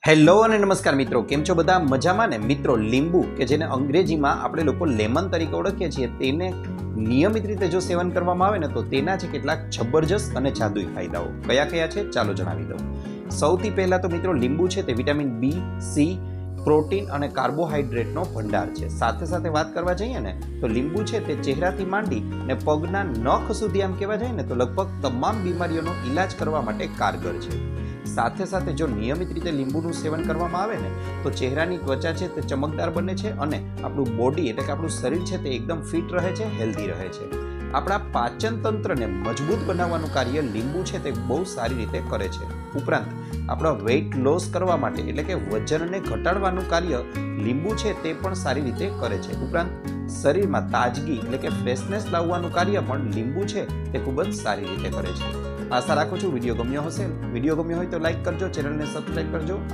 Hello અને નમસ્કાર મિત્રો, કેમ છો બધા? મજામાં ને? મિત્રો, લીંબુ કે જેને અંગ્રેજીમાં આપણે લોકો લેમન તરીકે ઓળખીએ છીએ, તેને નિયમિત રીતે જો સેવન કરવામાં આવે ને તો તેના છે કેટલાક જબરજસ્ત અને જાદુઈ ફાયદાઓ. કયા કયા છે ચાલો જણાવી દઉં. સૌથી પહેલા તો મિત્રો, લીંબુ છે તે વિટામિન બી, સી, પ્રોટીન અને કાર્બોહાઈડ્રેટનો ભંડાર છે. સાથે સાથે વાત કરવા જઈએ ને તો લીંબુ છે તે ચહેરાથી માંડી ને પગના નખ સુધી આમ કહેવા જાય ને તો લગભગ તમામ બીમારીઓનો ઈલાજ કરવા માટે કારગર છે. સાથે સાથે જો નિયમિત રીતે લીંબુનું સેવન કરવામાં આવે ને તો ચહેરાની ત્વચા છે તે ચમકદાર બને છે અને આપણું બોડી એટલે કે આપણું શરીર છે તે એકદમ ફિટ રહે છે, હેલ્ધી રહે છે. આપણા પાચન તંત્રને મજબૂત બનાવવાનું કાર્ય લીંબુ છે તે બહુ સારી રીતે કરે છે. ઉપરાંત આપણા વેઇટ લોસ કરવા માટે એટલે કે વજનને ઘટાડવાનું કાર્ય લીંબુ છે તે પણ સારી રીતે કરે છે. ઉપરાંત શરીરમાં તાજગી એટલે કે ફ્રેશનેસ લાવવાનું કાર્ય પણ લીંબુ છે તે ખૂબ જ સારી રીતે કરે છે. આશા રાખું છું વિડીયો ગમ્યો હશે. વિડીયો ગમ્યો હોય તો લાઈક કરજો, ચેનલને સબસ્ક્રાઈબ કરજો.